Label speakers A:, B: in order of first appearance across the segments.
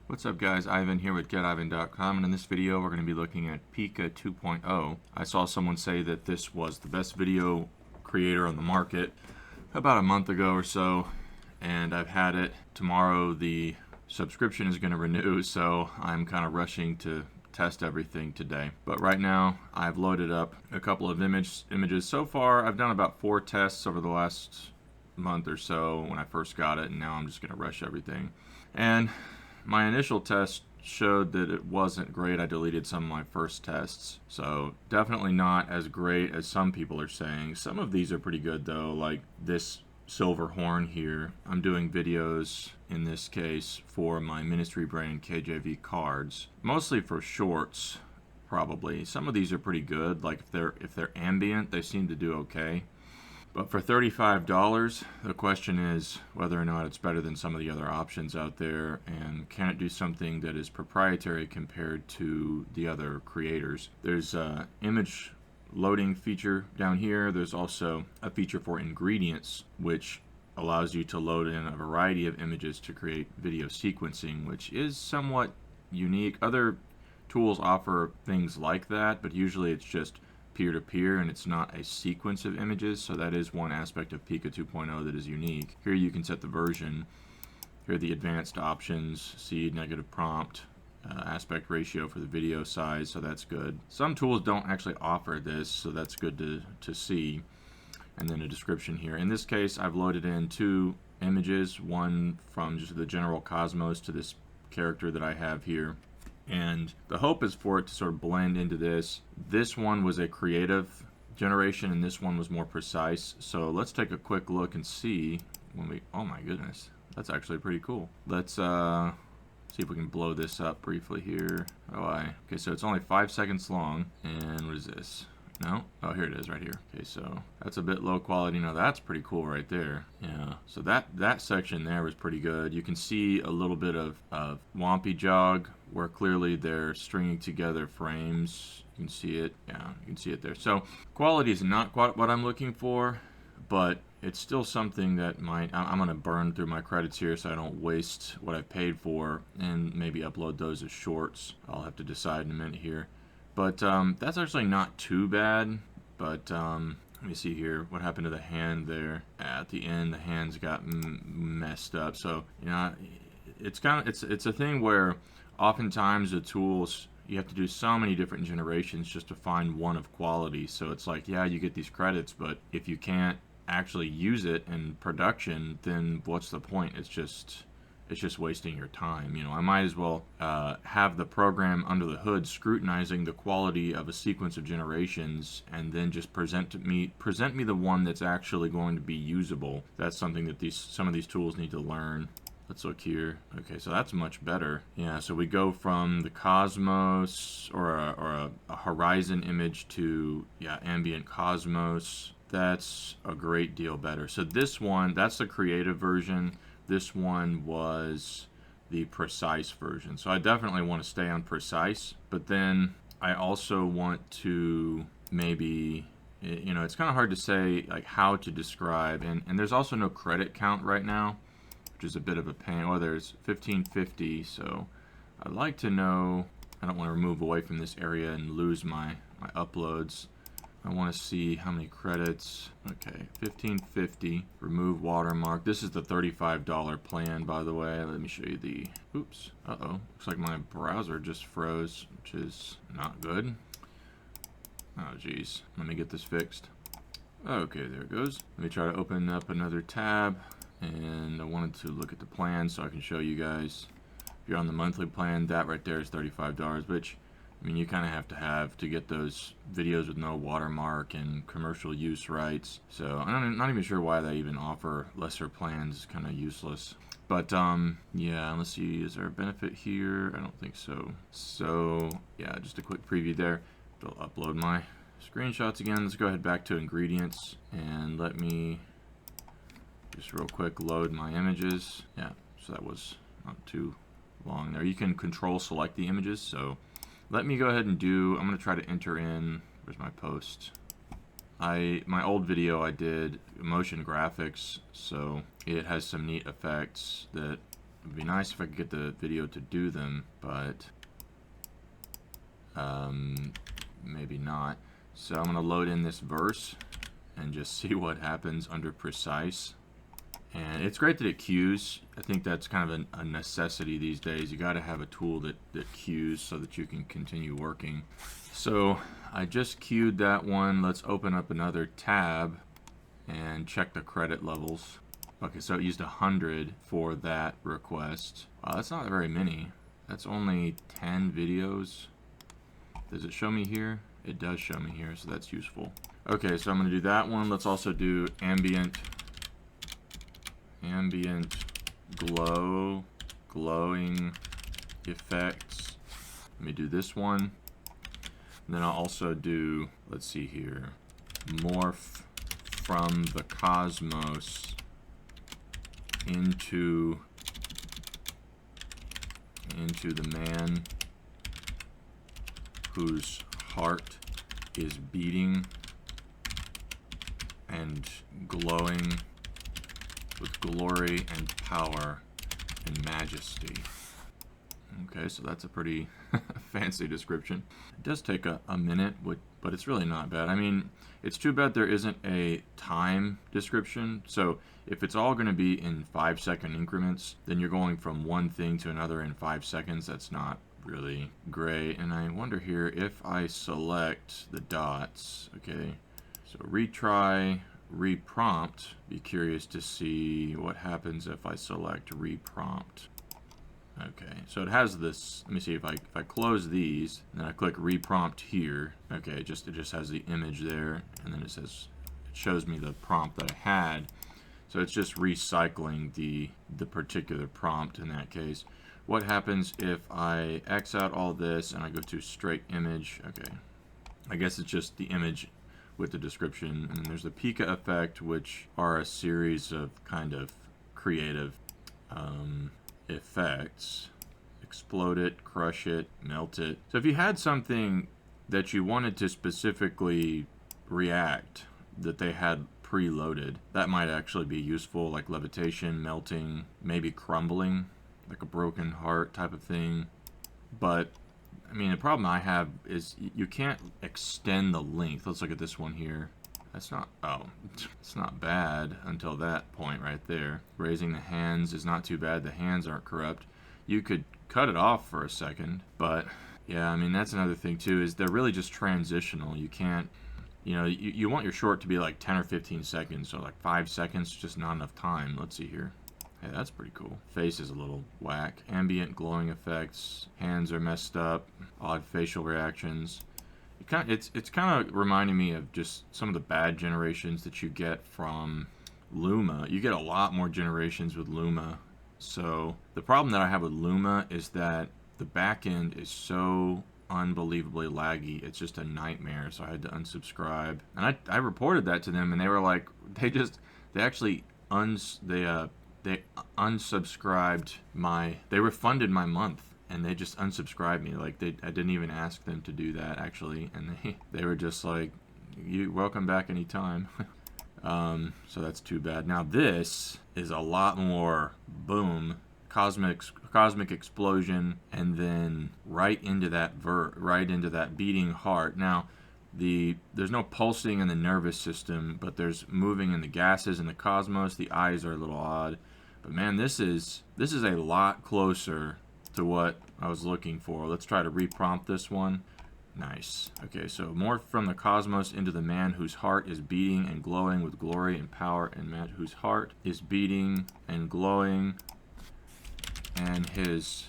A: What's up guys, Ivan here with GetIvan.com, and in this video we're going to be looking at Pika 2.0. I saw someone say that this was the best video creator on the market about a month ago or so, and I've had it. Tomorrow the subscription is going to renew, so I'm kind of rushing to test everything today. But right now I've loaded up a couple of images. So far I've done about 4 tests over the last month or so when I first got it, and now I'm just going to rush everything. And my initial test showed that it wasn't great. I deleted some of my first tests. So definitely not as great as some people are saying. Some of these are pretty good though, like this silver horn here. I'm doing videos in this case for my ministry brand KJV cards, mostly for shorts probably. Some of these are pretty good, like if they're ambient, they seem to do okay. But for $35, the question is whether or not it's better than some of the other options out there, and can it do something that is proprietary compared to the other creators. There's an image loading feature down here. There's also a feature for ingredients, which allows you to load in a variety of images to create video sequencing, which is somewhat unique. Other tools offer things like that, but usually it's just peer-to-peer and it's not a sequence of images. So that is one aspect of Pika 2.0 that is unique. Here you can set the version. Here are the advanced options: seed, negative prompt, aspect ratio for the video size, so that's good. Some tools don't actually offer this, so that's good to see. And then a description here. In this case I've loaded in 2 images, one from just the general cosmos to this character that I have here. And the hope is for it to sort of blend into this. This one was a creative generation and this one was more precise. So let's take a quick look and see when we, oh my goodness, that's actually pretty cool. Let's see if we can blow this up briefly here. Okay, so it's only 5 seconds long. And what is this? No? Oh, here it is right here. Okay, so that's a bit low quality. Now that's pretty cool right there. Yeah, so that section there was pretty good. You can see a little bit of Wompy jog where clearly they're stringing together frames. You can see it. Yeah, you can see it there. So quality is not quite what I'm looking for, but it's still something that I'm going to burn through my credits here so I don't waste what I've paid for, and maybe upload those as shorts. I'll have to decide in a minute here. But that's actually not too bad. But let me see here what happened to the hand there. At the end, the hands got messed up. So you know, it's a thing where oftentimes the tools, you have to do so many different generations just to find one of quality. So it's like, yeah, you get these credits, but if you can't actually use it in production, then what's the point? It's just wasting your time. You know, I might as well have the program under the hood scrutinizing the quality of a sequence of generations, and then just present me the one that's actually going to be usable. That's something that some of these tools need to learn. Let's look here. Okay, so that's much better. Yeah, so we go from the cosmos or a horizon image to, yeah, ambient cosmos. That's a great deal better. So this one, that's the creative version. This one was the precise version. So I definitely want to stay on precise, but then I also want to maybe, you know, it's kind of hard to say like how to describe, and there's also no credit count right now, which is a bit of a pain. Well, there's 1550, so I'd like to know, I don't want to move away from this area and lose my uploads. I want to see how many credits. Okay, 1550. Remove watermark. This is the $35 plan, by the way. Let me show you the. Oops. Uh-oh. Looks like my browser just froze, which is not good. Oh, geez. Let me get this fixed. Okay, there it goes. Let me try to open up another tab. And I wanted to look at the plan so I can show you guys. If you're on the monthly plan, that right there is $35, which, I mean, you kind of have to get those videos with no watermark and commercial use rights. So I'm not even sure why they even offer lesser plans. It's kind of useless. But yeah, let's see. Is there a benefit here? I don't think so. So yeah, just a quick preview there. I'll upload my screenshots again. Let's go ahead back to ingredients and let me just real quick load my images. Yeah, so that was not too long there. You can control select the images. So let me go ahead and I'm going to try to enter in, where's my post? My old video I did motion graphics, so it has some neat effects that would be nice if I could get the video to do them, but maybe not. So I'm going to load in this verse and just see what happens under precise. And it's great that it queues. I think that's kind of a necessity these days. You got to have a tool that queues so that you can continue working. So I just queued that one. Let's open up another tab and check the credit levels. Okay, so it used 100 for that request. That's not very many. That's only 10 videos. Does it show me here? It does show me here, so that's useful. Okay, so I'm going to do that one. Let's also do ambient glowing effects. Let me do this one. And then I'll also do, let's see here, morph from the cosmos into the man whose heart is beating and glowing with glory and power and majesty. Okay, so that's a pretty fancy description. It does take a minute, but it's really not bad. I mean, it's too bad there isn't a time description. So if it's all going to be in 5-second increments, then you're going from one thing to another in 5 seconds. That's not really great. And I wonder here if I select the dots. Okay, so retry, reprompt. Be curious to see what happens if I select reprompt. Okay, so it has this. Let me see if I close these and then I click reprompt here. Okay, it just has the image there, and then it shows me the prompt that I had. So it's just recycling the particular prompt in that case. What happens if I X out all this and I go to straight image? Okay, I guess it's just the image with the description, and then there's the Pika effect, which are a series of kind of creative effects. Explode it, crush it, melt it. So if you had something that you wanted to specifically react that they had preloaded, that might actually be useful, like levitation, melting, maybe crumbling, like a broken heart type of thing. But I mean, the problem I have is you can't extend the length. Let's look at this one here. That's not, oh, it's not bad until that point right there. Raising the hands is not too bad. The hands aren't corrupt. You could cut it off for a second, but yeah, I mean, that's another thing too, is they're really just transitional. You can't, you know, you want your short to be like 10 or 15 seconds, so like 5 seconds, just not enough time. Let's see here. Hey, that's pretty cool. Face is a little whack. Ambient glowing effects. Hands are messed up. Odd facial reactions. It's kind of reminding me of just some of the bad generations that you get from Luma. You get a lot more generations with Luma. So the problem that I have with Luma is that the back end is so unbelievably laggy. It's just a nightmare. So I had to unsubscribe, and I reported that to them, and they were like, they unsubscribed they refunded my month, and they just unsubscribed me. Like I didn't even ask them to do that actually, and they were just like, "You welcome back anytime." So that's too bad. Now this is a lot more boom, cosmic explosion, and then right into that beating heart. Now there's no pulsing in the nervous system, but there's moving in the gases in the cosmos. The eyes are a little odd, but man, this is a lot closer to what I was looking for. Let's try to reprompt this one. Nice. Okay, so morph from the cosmos into the man whose heart is beating and glowing with glory and power, and man whose heart is beating and glowing, and his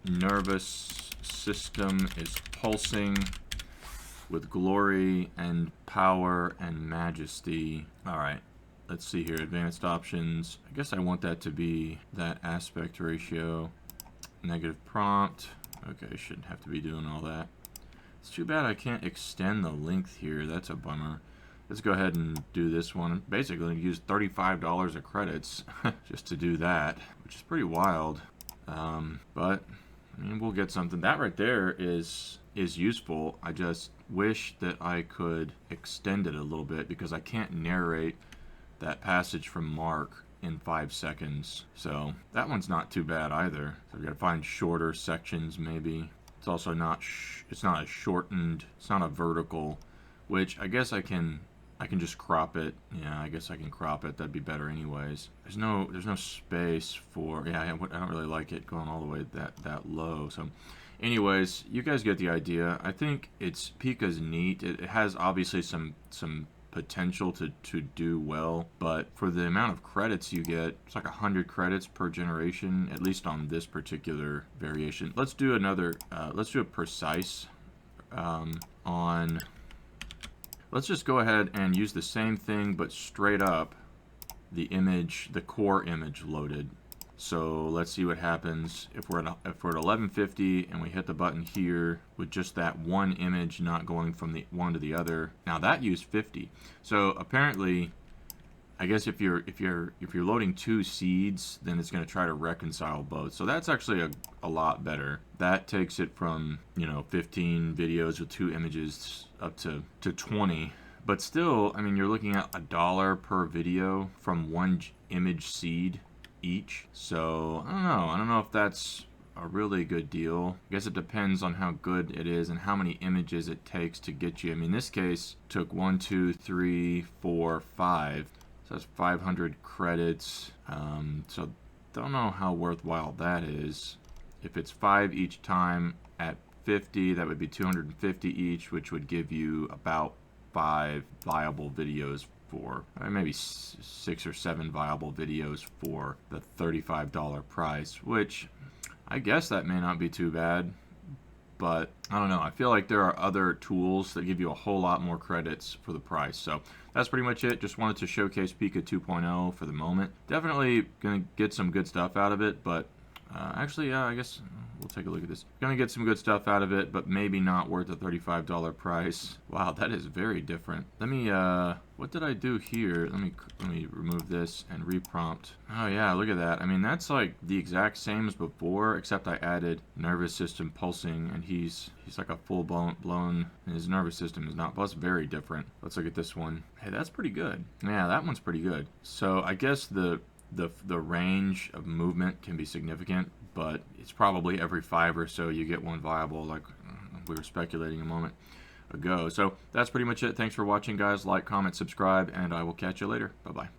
A: nervous system is pulsing with glory and power and majesty. All right, let's see here. Advanced options. I guess I want that to be that aspect ratio. Negative prompt. Okay, shouldn't have to be doing all that. It's too bad I can't extend the length here. That's a bummer. Let's go ahead and do this one. Basically, use $35 of credits just to do that, which is pretty wild. But I mean, we'll get something. That right there is useful. I just wish that I could extend it a little bit, because I can't narrate that passage from Mark in 5 seconds. So that one's not too bad either. So we got to find shorter sections maybe. It's also not it's not a shortened, it's not a vertical, which I guess I can just crop it. Yeah, I guess I can crop it. That'd be better anyways. There's no space for, yeah, I don't really like it going all the way that low. So anyways, you guys get the idea. I think Pika's neat. It has obviously some potential to do well, but for the amount of credits you get, it's like 100 credits per generation, at least on this particular variation. Let's do another, let's do a precise on, let's just go ahead and use the same thing, but straight up the image, the core image loaded. So let's see what happens if we're at 1150 and we hit the button here with just that one image not going from the one to the other. Now that used 50. So apparently, I guess if you're loading 2 seeds, then it's going to try to reconcile both. So that's actually a lot better. That takes it from, you know, 15 videos with 2 images up to 20. But still, I mean, you're looking at $1 per video from 1 image seed each. So I don't know if that's a really good deal. I guess it depends on how good it is and how many images it takes to get you. I mean, this case took 1, 2, 3, 4, 5. So that's 500 credits. So don't know how worthwhile that is. If it's 5 each time at 50, that would be 250 each, which would give you about 5 viable videos for maybe 6 or 7 viable videos for the $35 price, which I guess that may not be too bad, but I don't know. I feel like there are other tools that give you a whole lot more credits for the price. So that's pretty much it. Just wanted to showcase Pika 2.0 for the moment. Definitely gonna get some good stuff out of it, but actually, yeah, I guess we'll take a look at this. Gonna get some good stuff out of it, but maybe not worth the $35 price. Wow, that is very different. Let me, what did I do here? Let me remove this and reprompt. Oh yeah, look at that. I mean, that's like the exact same as before, except I added nervous system pulsing, and he's like a full blown. His nervous system is not. Plus, very different. Let's look at this one. Hey, that's pretty good. Yeah, that one's pretty good. So I guess the range of movement can be significant, but it's probably every 5 or so you get one viable, like we were speculating a moment ago. So that's pretty much it. Thanks for watching, guys. Like, comment, subscribe, and I will catch you later. Bye-bye.